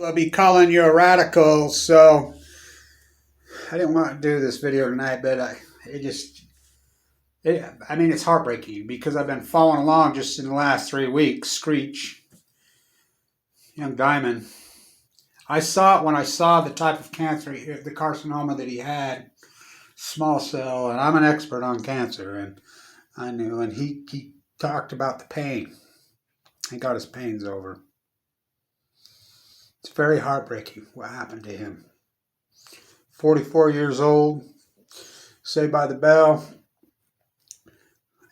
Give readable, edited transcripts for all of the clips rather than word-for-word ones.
I'll be calling you a radical. So I didn't want to do this video tonight, but it's heartbreaking because I've been following along just in the last 3 weeks. Screech, young Diamond. I saw it when I saw the type of cancer, the carcinoma that he had, small cell, and I'm an expert on cancer, and I knew, and he talked about the pain. He got his pains over. It's very heartbreaking what happened to him. 44 years old, Saved by the Bell,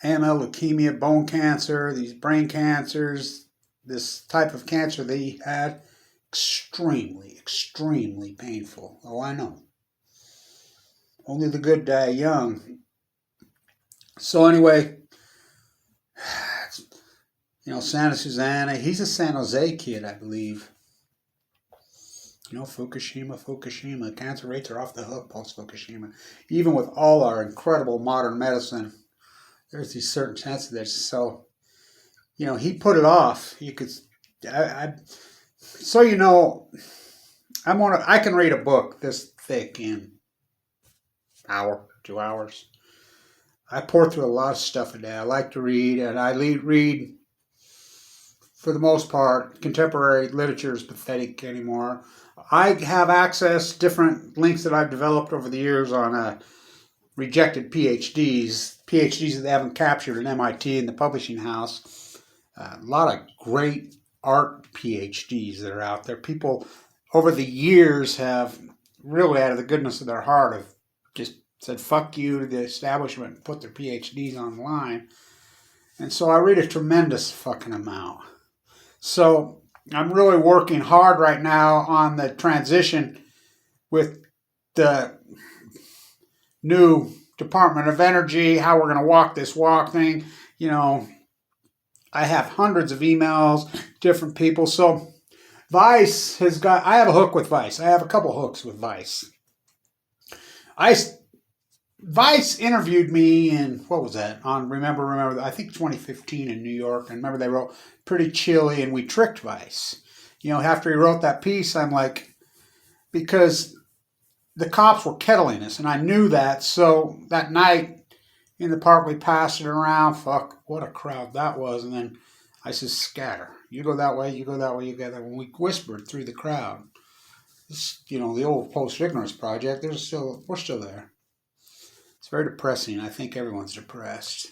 AML, leukemia, bone cancer, these brain cancers, this type of cancer that he had, extremely, extremely painful. Oh, I know. Only the good die young. So anyway, Santa Susana, he's a San Jose kid, I believe. Fukushima. Cancer rates are off the hook post-Fukushima. Even with all our incredible modern medicine, there's these certain chances there. So, he put it off. You could, I can read a book this thick in hour, 2 hours. I pour through a lot of stuff a day. I like to read, and I read, for the most part, contemporary literature is pathetic anymore. I have access to different links that I've developed over the years on rejected PhDs that they haven't captured at MIT in the publishing house. A lot of great art PhDs that are out there. People over the years have really, out of the goodness of their heart, have just said fuck you to the establishment and put their PhDs online. And so I read a tremendous fucking amount. So I'm really working hard right now on the transition with the new Department of Energy, how we're going to walk this walk thing. I have hundreds of emails, different people. So Vice I have a hook with Vice. I have a couple hooks with Vice. Vice interviewed me in, what was that, on Remember, I think 2015 in New York. And remember, they wrote Pretty Chilly, and we tricked Vice. After he wrote that piece, I'm like, because the cops were kettling us, and I knew that. So that night in the park, we passed it around. Fuck, what a crowd that was. And then I said, scatter. You go that way, you go that way, you go that way. And we whispered through the crowd. This, the old Post-Ignorance Project, we're still there. It's very depressing. I think everyone's depressed.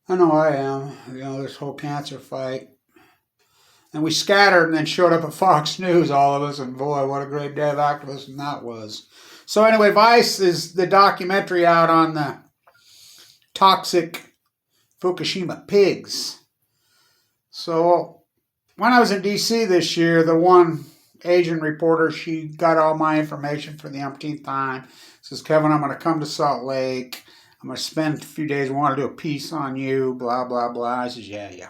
I know I am. This whole cancer fight. And we scattered and then showed up at Fox News, all of us. And boy, what a great day of activism that was. So anyway, Vice is the documentary out on the toxic Fukushima pigs. So when I was in D.C. this year, the one Asian reporter, she got all my information for the umpteenth time. Says, Kevin, I'm going to come to Salt Lake. I'm going to spend a few days. I want to do a piece on you, blah, blah, blah. I says, yeah.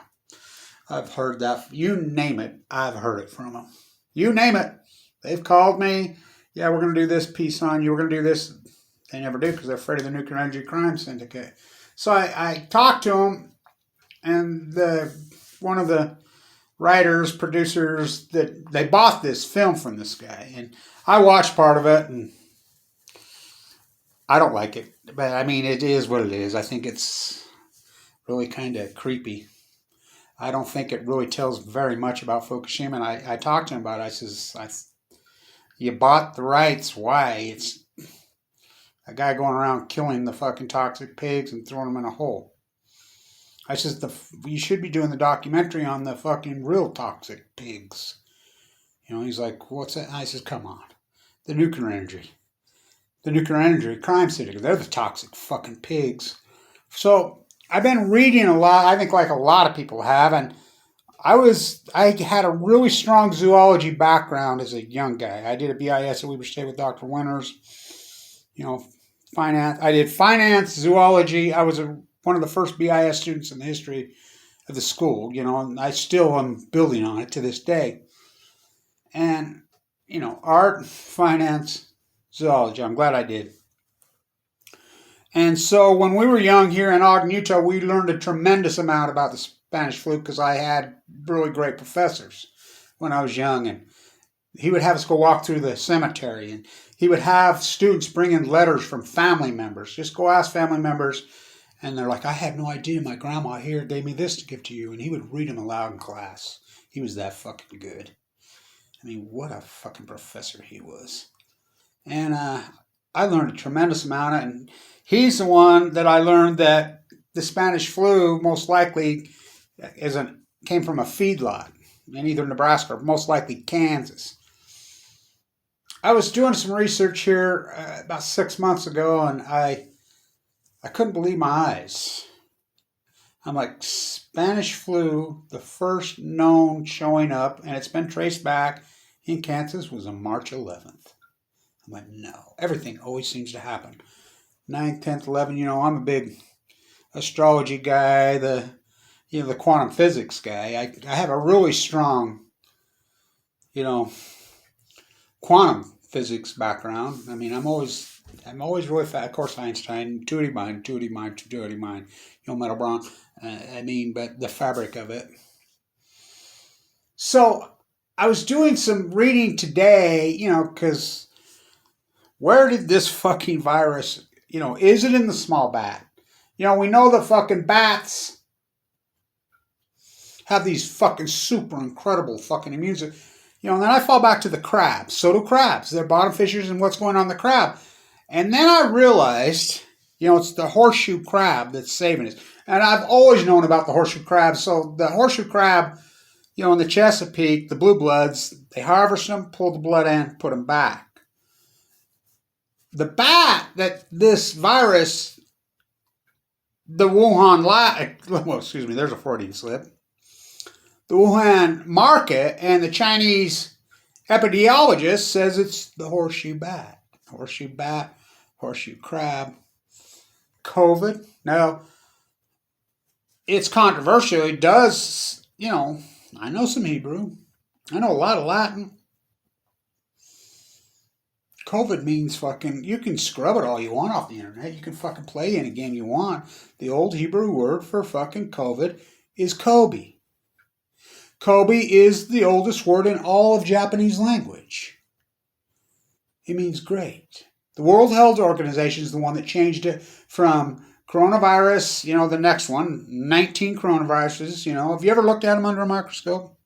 I've heard that. You name it, I've heard it from them. You name it. They've called me. Yeah, we're going to do this piece on you. We're going to do this. They never do because they're afraid of the Nuclear Energy Crime Syndicate. So I talked to them, and one of the writers, producers, that they bought this film from this guy. And I watched part of it, and I don't like it, but it is what it is. I think it's really kind of creepy. I don't think it really tells very much about Fukushima. And I talked to him about it. I says, you bought the rights. Why? It's a guy going around killing the fucking toxic pigs and throwing them in a hole. I says, you should be doing the documentary on the fucking real toxic pigs. He's like, what's that? And I says, come on. The nuclear energy crime syndicate. They're the toxic fucking pigs. So I've been reading a lot. I think like a lot of people have. And I had a really strong zoology background as a young guy. I did a BIS at Weber State with Dr. Winters. Finance. I did finance, zoology. I was one of the first BIS students in the history of the school. And I still am building on it to this day. And, art, finance, zoology. I'm glad I did. And so when we were young here in Ogden, Utah, we learned a tremendous amount about the Spanish flu because I had really great professors when I was young. And he would have us go walk through the cemetery, and he would have students bring in letters from family members. Just go ask family members, and they're like, I had no idea my grandma here gave me this to give to you. And he would read them aloud in class. He was that fucking good. I mean, what a fucking professor he was. And I learned a tremendous amount. And he's the one that I learned that the Spanish flu most likely came from a feedlot in either Nebraska or most likely Kansas. I was doing some research here about 6 months ago, and I couldn't believe my eyes. I'm like, Spanish flu, the first known showing up, and it's been traced back in Kansas, was on March 11th. I'm like, no. Everything always seems to happen. 9th, 10th, 11th, I'm a big astrology guy, the quantum physics guy. I have a really strong, quantum physics background. I mean, I'm always really fat. Of course, Einstein, intuitive mind, Metal Braun. But the fabric of it. So I was doing some reading today, because where did this fucking virus, is it in the small bat? We know the fucking bats have these fucking super incredible fucking immune systems. And then I fall back to the crabs. So do crabs. They're bottom fishers, and what's going on in the crab. And then I realized, it's the horseshoe crab that's saving us. And I've always known about the horseshoe crab. So the horseshoe crab, in the Chesapeake, the blue bloods, they harvest them, pull the blood in, put them back. The bat that this virus, the Wuhan there's a Freudian slip. The Wuhan market and the Chinese epidemiologist says it's the horseshoe bat. Horseshoe bat, horseshoe crab, COVID. Now, it's controversial. It does, I know some Hebrew. I know a lot of Latin. COVID means fucking, you can scrub it all you want off the internet. You can fucking play any game you want. The old Hebrew word for fucking COVID is Kobe. Kobe is the oldest word in all of Japanese language. It means great. The World Health Organization is the one that changed it from coronavirus, the next one, 19 coronaviruses. Have you ever looked at them under a microscope?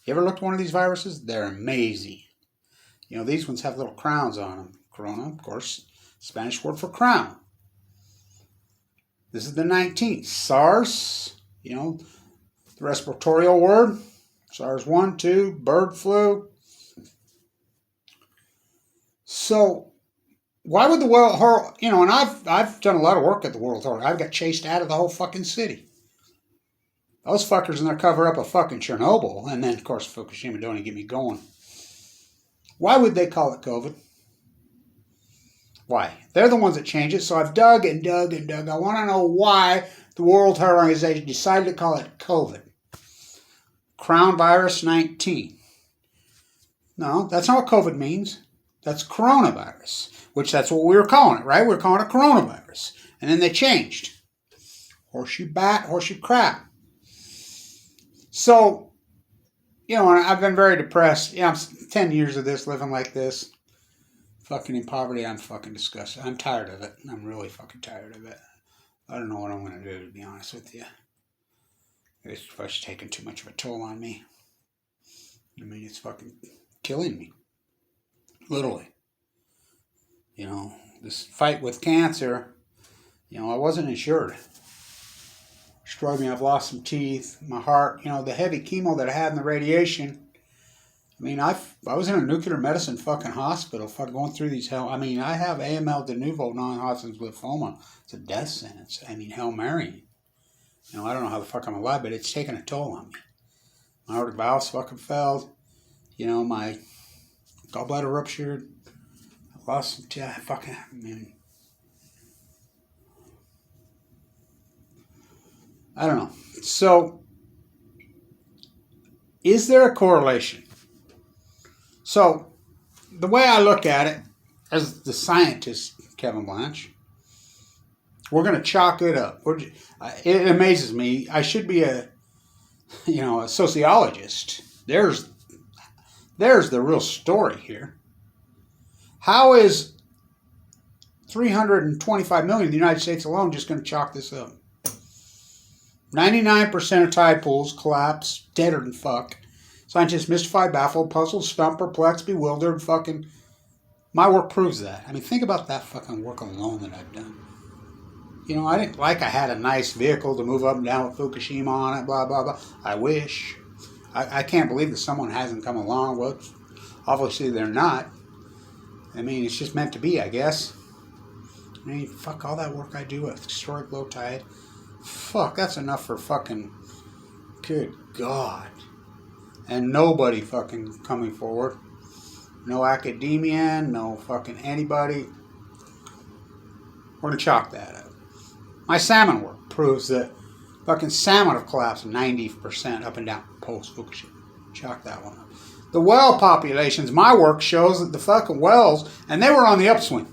You ever looked at one of these viruses? They're amazing. These ones have little crowns on them. Corona, of course, Spanish word for crown. This is the 19th. SARS, the respiratory word. SARS 1, 2, bird flu. So, why would the world, and I've done a lot of work at the World Health. I've got chased out of the whole fucking city. Those fuckers in there cover up a fucking Chernobyl, and then, of course, Fukushima don't even get me going. Why would they call it COVID? Why? They're the ones that change it, so I've dug and dug and dug. I want to know why the World Health Organization decided to call it COVID. Crown virus 19. No, that's not what COVID means. That's coronavirus, which that's what we were calling it, right? We were calling it coronavirus. And then they changed. Horseshoe bat, horseshoe crab. So, I've been very depressed. I'm 10 years of this, living like this. Fucking in poverty, I'm fucking disgusted. I'm tired of it. I'm really fucking tired of it. I don't know what I'm going to do, to be honest with you. It's taking too much of a toll on me. It's fucking killing me. Literally. This fight with cancer, I wasn't insured. Destroyed me. I've lost some teeth, my heart, the heavy chemo that I had and the radiation. I was in a nuclear medicine fucking hospital, fucking going through these I have AML de novo non-Hodgkin's lymphoma. It's a death sentence. Hail Mary. I don't know how the fuck I'm alive, but it's taken a toll on me. My aortic valves fucking failed. My gallbladder ruptured. I lost some teeth. I don't know. So, is there a correlation? So, the way I look at it, as the scientist, Kevin Blanch, we're going to chalk it up. It amazes me. I should be a sociologist. There's There's the real story here. How is 325 million in the United States alone just going to chalk this up? 99% of tide pools collapse, deader than fuck. Scientists mystified, baffled, puzzled, stumped, perplexed, bewildered, fucking... My work proves that. I mean, think about that fucking work alone that I've done. You know, I didn't like I had a nice vehicle to move up and down with Fukushima on it, blah, blah, blah. I wish. I can't believe that someone hasn't come along. Well, obviously they're not. I mean, it's just meant to be, I guess. I mean, fuck all that work I do at historic low tide. Fuck, that's enough for fucking... Good God. And nobody fucking coming forward. No academia, no fucking anybody. We're going to chalk that up. My salmon work proves that fucking salmon have collapsed 90% up and down post-Fukushima. Chalk that one up. The whale populations, my work shows that the fucking whales, and they were on the upswing,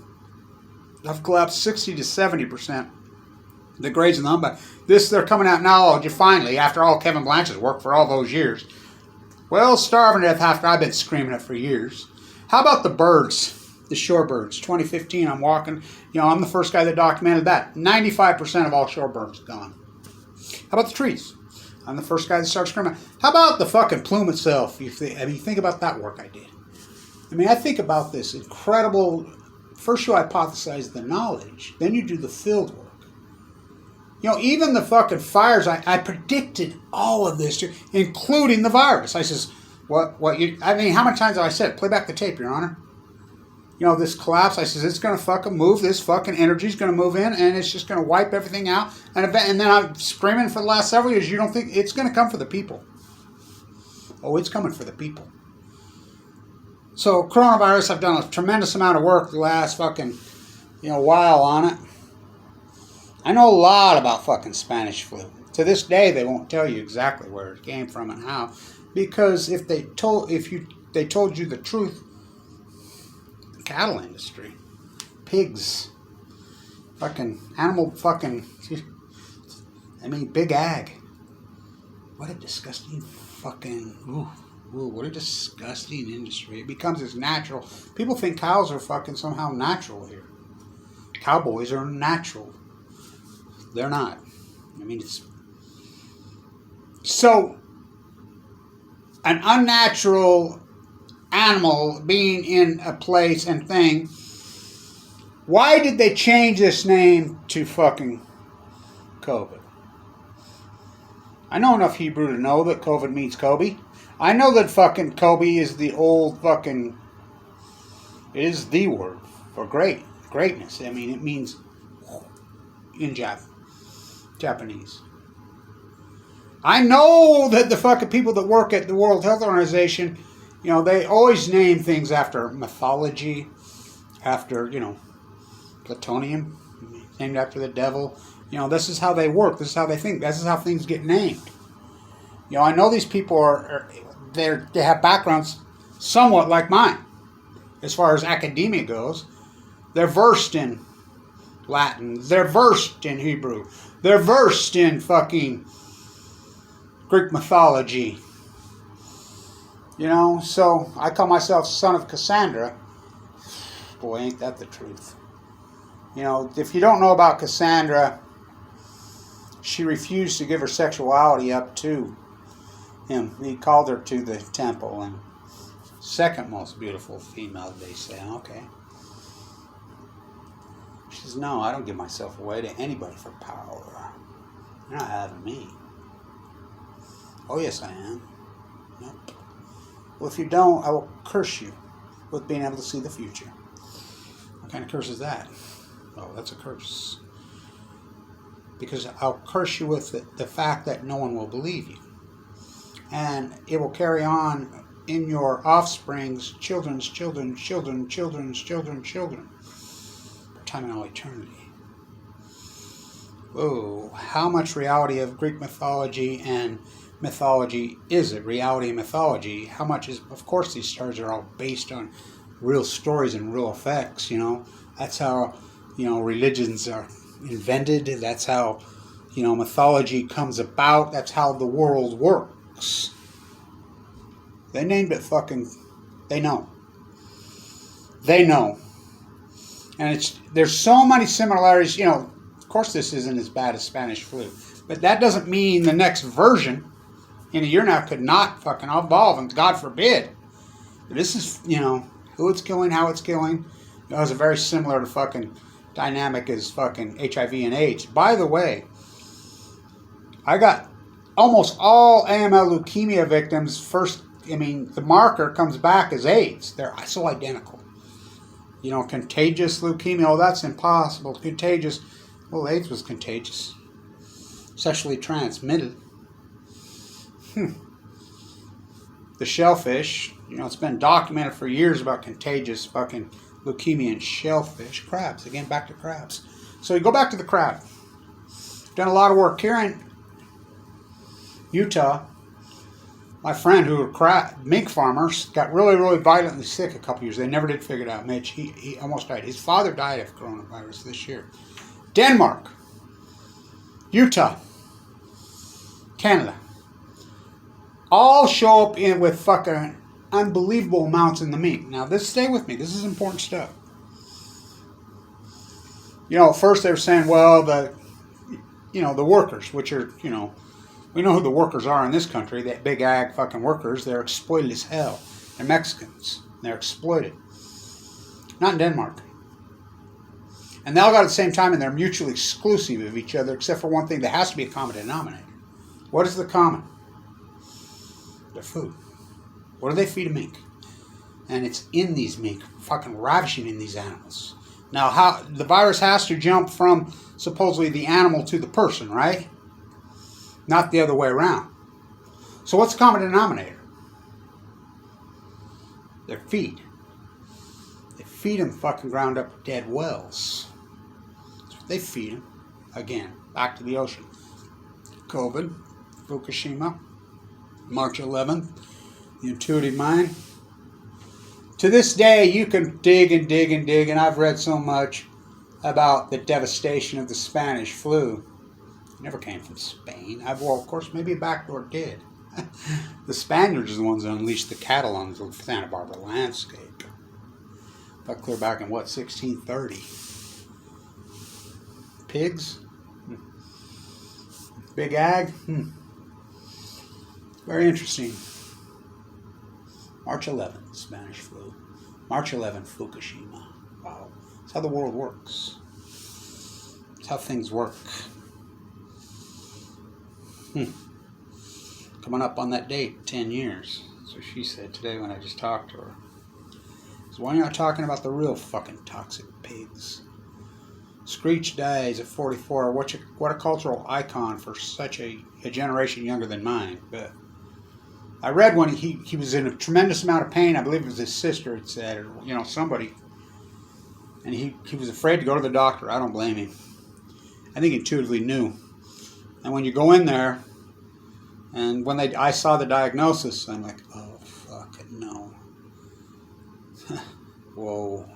have collapsed 60 to 70%. The grades in the humpback. This, they're coming out now, finally, after all Kevin Blanch's work for all those years. Whales starving to death after I've been screaming it for years. How about the birds? The shorebirds. 2015, I'm walking. You know, I'm the first guy that documented that. 95% of all shorebirds gone. How about the trees? I'm the first guy that started screaming. How about the fucking plume itself? I mean, think about that work I did. I mean, I think about this incredible... First you hypothesize the knowledge. Then you do the field work. You know, even the fucking fires, I predicted all of this, including the virus. I says, I mean, how many times have I said, play back the tape, Your Honor? You know, this collapse, I says, it's going to fucking move. This fucking energy's going to move in, and it's just going to wipe everything out. And then I'm screaming for the last several years, you don't think it's going to come for the people. Oh, it's coming for the people. So, coronavirus, I've done a tremendous amount of work the last fucking, while on it. I know a lot about fucking Spanish flu. To this day, they won't tell you exactly where it came from and how. Because if they told you the truth, the cattle industry, pigs, fucking animal fucking, big ag. What a disgusting fucking, what a disgusting industry. It becomes as natural. People think cows are fucking somehow natural here. Cowboys are natural. They're not. I mean, it's... So, an unnatural animal being in a place and thing, why did they change this name to fucking COVID? I know enough Hebrew to know that COVID means Kobe. I know that fucking Kobe is the old fucking... It is the word for greatness. I mean, it means in Japanese. I know that the fucking people that work at the World Health Organization, they always name things after mythology, after, plutonium, named after the devil. This is how they work. This is how they think. This is how things get named. I know these people they have backgrounds somewhat like mine. As far as academia goes, they're versed in Latin. They're versed in Hebrew. They're versed in fucking Greek mythology. So I call myself son of Cassandra. Boy, ain't that the truth. If you don't know about Cassandra, she refused to give her sexuality up to him. He called her to the temple, and second most beautiful female, they say. Okay. She says, no, I don't give myself away to anybody for power. You're not having me. Oh, yes, I am. Nope. Well, if you don't, I will curse you with being able to see the future. What kind of curse is that? Oh, that's a curse. Because I'll curse you with the fact that no one will believe you. And it will carry on in your offspring's children's children, children's children. For time and all eternity. Whoa, how much reality of Greek mythology and mythology is it? Reality and mythology. How much is, of course, these stars are all based on real stories and real effects, That's how, religions are invented. That's how, mythology comes about. That's how the world works. They named it fucking They know. They know. And there's so many similarities. You know, of course this isn't as bad as Spanish flu. But that doesn't mean the next version in a year now could not fucking evolve. And God forbid. This is, you know, who it's killing, how it's killing. It was very similar to fucking dynamic as fucking HIV and AIDS. By the way, I got almost all AML leukemia victims the marker comes back as AIDS. They're so identical. You know, contagious leukemia, oh, that's impossible. Contagious, well, AIDS was contagious. Sexually transmitted. The shellfish, you know, it's been documented for years about contagious fucking leukemia in shellfish. Crabs, again, back to crabs. So you go back to the crab. Done a lot of work here in Utah. My friend who were mink farmers got really, really violently sick a couple years. They never did figure it out. Mitch, he almost died. His father died of coronavirus this year. Denmark, Utah, Canada, all show up with fucking unbelievable amounts in the mink. Now, stay with me. This is important stuff. You know, at first they were saying, well, the workers, which are, you know, we know who the workers are in this country, that big ag fucking workers. They're exploited as hell. They're Mexicans. They're exploited. Not in Denmark. And they all got at the same time, and they're mutually exclusive of each other, except for one thing. There has to be a common denominator. What is the common? Their food. What do they feed a mink? And it's in these mink, fucking ravishing in these animals. Now, how the virus has to jump from supposedly the animal to the person, right? Not the other way around. So what's the common denominator? Their feed. They feed them fucking ground up dead wells. That's what they feed them. Again, back to the ocean. COVID, Fukushima, March 11th, the intuitive mind. To this day, you can dig and dig and dig, and I've read so much about the devastation of the Spanish flu. It never came from Spain. Well, of course, maybe a backdoor did. The Spaniards are the ones that unleashed the cattle on the Santa Barbara landscape. But clear back in, 1630? Pigs? Big ag? Very interesting. March 11th, Spanish flu. March 11th, Fukushima. Wow. That's how the world works. That's how things work. Coming up on that date, 10 years. That's what she said today when I just talked to her. So why are you not talking about the real fucking toxic pigs? Screech dies at 44. What a cultural icon for such a generation younger than mine. But I read when he was in a tremendous amount of pain. I believe it was his sister had said, or, you know, somebody. And he was afraid to go to the doctor. I don't blame him. I think he intuitively knew. And when you go in there, and when I saw the diagnosis, I'm like, oh, fuck it, no. Whoa.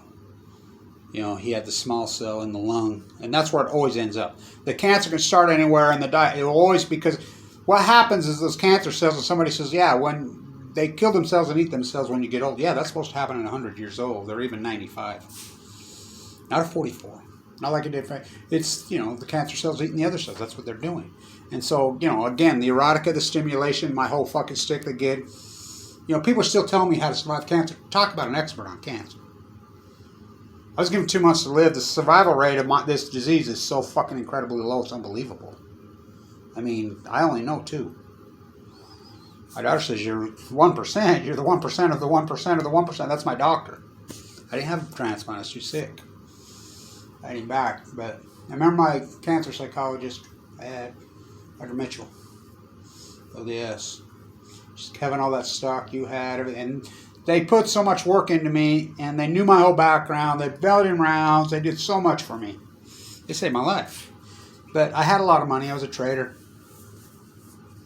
You know, he had the small cell in the lung. And that's where it always ends up. The cancer can start anywhere, and it will always, because what happens is those cancer cells, and somebody says, yeah, when they kill themselves and eat themselves when you get old. Yeah, that's supposed to happen at 100 years old, or even 95. Not at 44. Not like it did. It's, you know, the cancer cells eating the other cells. That's what they're doing. And so, you know, again, the erotica, the stimulation, my whole fucking stick, the gig. You know, people are still telling me how to survive cancer. Talk about an expert on cancer. I was given 2 months to live. The survival rate of this disease is so fucking incredibly low. It's unbelievable. I mean, I only know 2. My daughter says, you're 1%. You're the 1% of the 1% of the 1%. That's my doctor. I didn't have a transplant. I was too sick. I had him back. But I remember my cancer psychologist I had, Dr. Mitchell. Oh, yes. Just Kevin, all that stock you had, everything. And they put so much work into me, and they knew my whole background. They belted in rounds. They did so much for me. They saved my life. But I had a lot of money. I was a trader.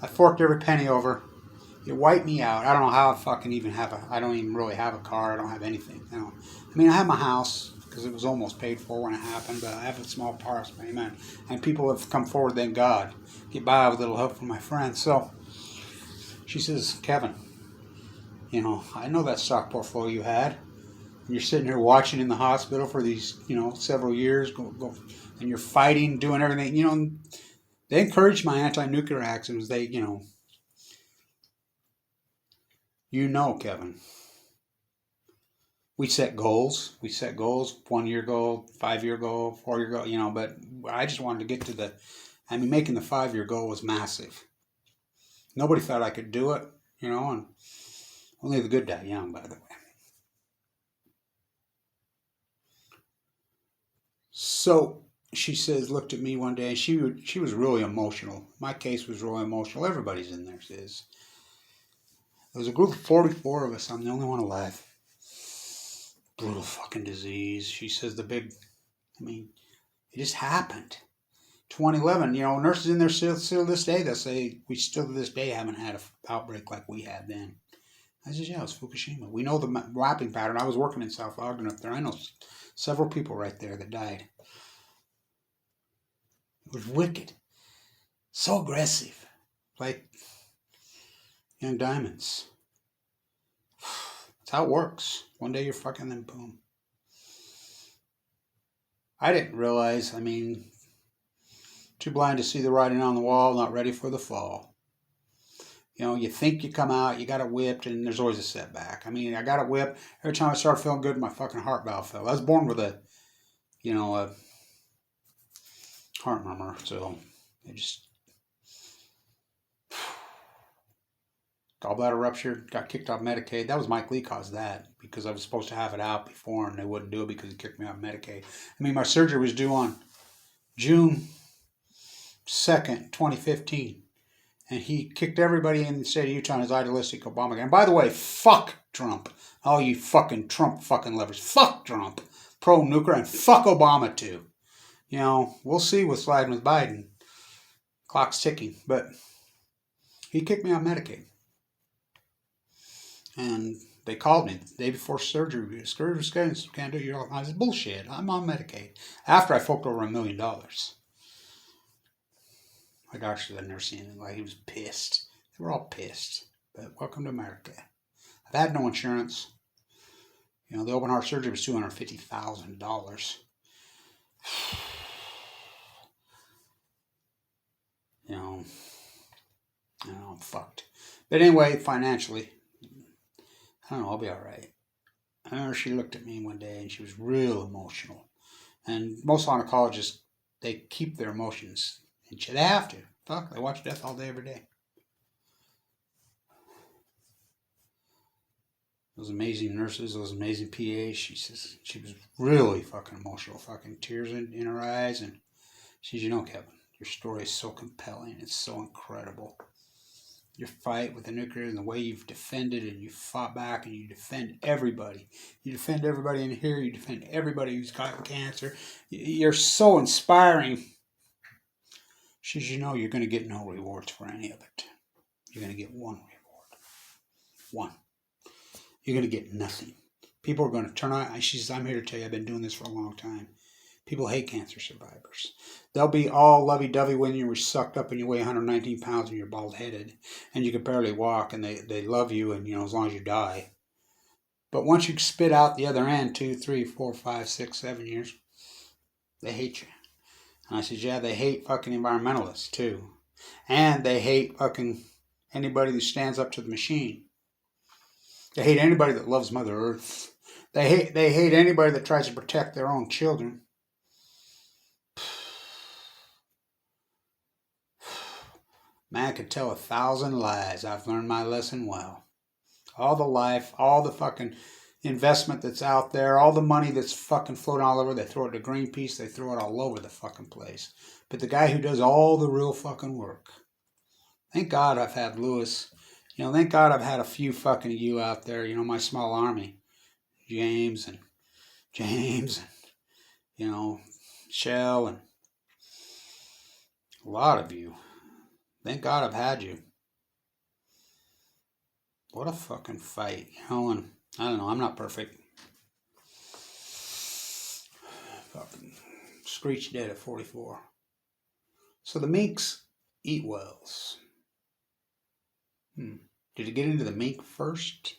I forked every penny over. It wiped me out. I don't know how I fucking even I don't even really have a car. I don't have anything. I mean, I have my house because it was almost paid for when it happened, but I have a small parcel, amen. And people have come forward, thank God. Get by with a little help from my friends. So she says, Kevin, You know, I know that stock portfolio you had. And you're sitting here watching in the hospital for these, several years, and you're fighting, doing everything. They encouraged my anti-nuclear actions. Kevin. We set goals. We set goals, 1 year goal, 5 year goal, 4 year goal, but I just wanted to get to making the 5 year goal was massive. Nobody thought I could do it, and only the good die young, by the way. So she says, looked at me one day, and she was really emotional. My case was really emotional. Everybody's in there, says. There was a group of 44 of us. I'm the only one alive. Brutal fucking disease. She says it just happened. 2011, nurses in there still to this day, they'll say, we still to this day haven't had an outbreak like we had then. I said, yeah, it was Fukushima. We know the mapping pattern. I was working in South Ogden up there. I know several people right there that died. It was wicked. So aggressive. Like young diamonds. That's how it works. One day you're fucking, then boom. I didn't realize, too blind to see the writing on the wall, not ready for the fall. You think you come out, you got it whipped, and there's always a setback. I got it whipped. Every time I started feeling good, my fucking heart valve fell. I was born with a heart murmur, so it just... Gallbladder ruptured, got kicked off Medicaid. That was Mike Lee caused that, because I was supposed to have it out before, and they wouldn't do it because he kicked me off Medicaid. My surgery was due on June 2nd, 2015. And he kicked everybody in the state of Utah in his idealistic Obama. And by the way, fuck Trump. All you fucking Trump fucking lovers. Fuck Trump. Pro-nuclear, and fuck Obama too. We'll see what's sliding with Biden. Clock's ticking. But he kicked me on Medicaid. And they called me the day before surgery. Can't do your... I said, bullshit. I'm on Medicaid. After I forked over $1 million. My doctor had never seen anything like it. He was pissed. They were all pissed. But welcome to America. I've had no insurance. The open heart surgery was $250,000. I'm fucked. But anyway, financially, I don't know, I'll be all right. I remember she looked at me one day and she was real emotional. And most oncologists, they keep their emotions. And they have to. Fuck, they watch death all day, every day. Those amazing nurses, those amazing PAs. She says she was really fucking emotional, fucking tears in her eyes. And she says, Kevin, your story is so compelling. It's so incredible. Your fight with the nuclear and the way you've defended and you fought back and you defend everybody. You defend everybody in here. You defend everybody who's got cancer. You're so inspiring. She says, you're going to get no rewards for any of it. You're going to get one reward. One. You're going to get nothing. People are going to turn on. She says, I'm here to tell you, I've been doing this for a long time. People hate cancer survivors. They'll be all lovey-dovey when you were sucked up and you weigh 119 pounds and you're bald-headed and you can barely walk, and they love you, and as long as you die. But once you spit out the other end, 2, 3, 4, 5, 6, 7 years, they hate you. And I said, yeah, they hate fucking environmentalists too. And they hate fucking anybody who stands up to the machine. They hate anybody that loves Mother Earth. They hate anybody that tries to protect their own children. Man could tell 1,000 lies. I've learned my lesson well. All the life, all the fucking investment that's out there, all the money that's fucking floating all over, they throw it to Greenpeace, they throw it all over the fucking place. But the guy who does all the real fucking work, thank God I've had Lewis, thank God I've had a few fucking you out there, my small army, James and Shell, and a lot of you. Thank God I've had you. What a fucking fight, and I don't know, I'm not perfect. Fucking Screech dead at 44. So the minks eat whales. Did it get into the mink first?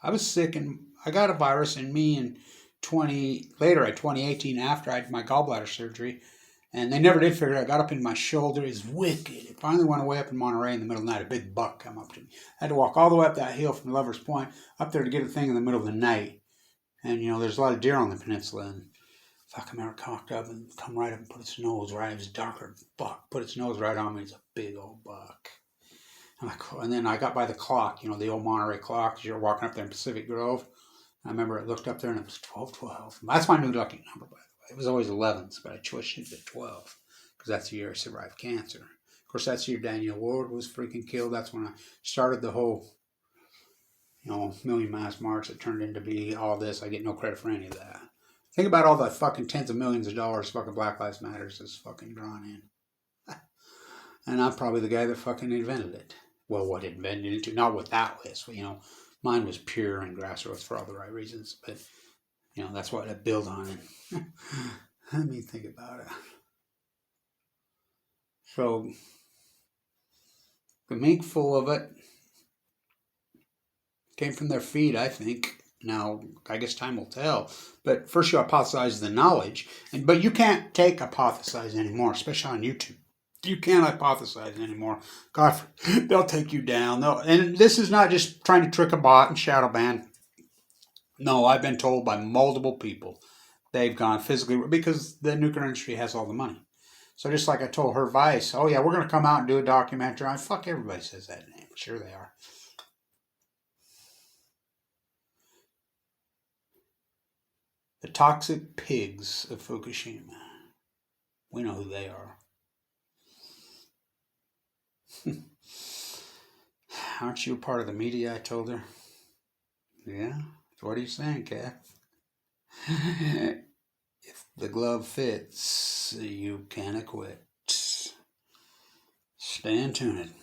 I was sick and I got a virus in me in 2018 after I had my gallbladder surgery. And they never did figure it out. I got up in my shoulder. It was wicked. It finally went away up in Monterey in the middle of the night. A big buck come up to me. I had to walk all the way up that hill from Lover's Point up there to get a thing in the middle of the night. And, there's a lot of deer on the peninsula. And fucking Eric cocked up and come right up and put its nose right. It was darker. Buck put its nose right on me. It's a big old buck. And then I got by the clock, the old Monterey clock, as you're walking up there in Pacific Grove. I remember I looked up there and it was 1212. That's my new lucky number, by the way. It was always 11s, but I switched it to 12 because that's the year I survived cancer. Of course, that's the year Daniel Ward was freaking killed. That's when I started the whole, Million Mass March that turned into be all this. I get no credit for any of that. Think about all the fucking tens of millions of dollars fucking Black Lives Matters is fucking drawn in. And I'm probably the guy that fucking invented it. Well, what invented it? Not with that list. Mine was pure and grassroots for all the right reasons. But, that's what I build on. And let me think about it. So, the mink full of it came from their feed, I think. Now, I guess time will tell. But first you hypothesize the knowledge. But you can't take hypothesize anymore, especially on YouTube. You can't hypothesize anymore. God, they'll take you down. And this is not just trying to trick a bot and shadow ban. No, I've been told by multiple people they've gone physically because the nuclear industry has all the money. So just like I told her Vice, oh yeah, we're going to come out and do a documentary. Fuck, everybody says that name. Sure they are. The toxic pigs of Fukushima. We know who they are. Aren't you a part of the media? I told her. Yeah? What are you saying, Kath? If the glove fits, you can acquit. Stay tuned.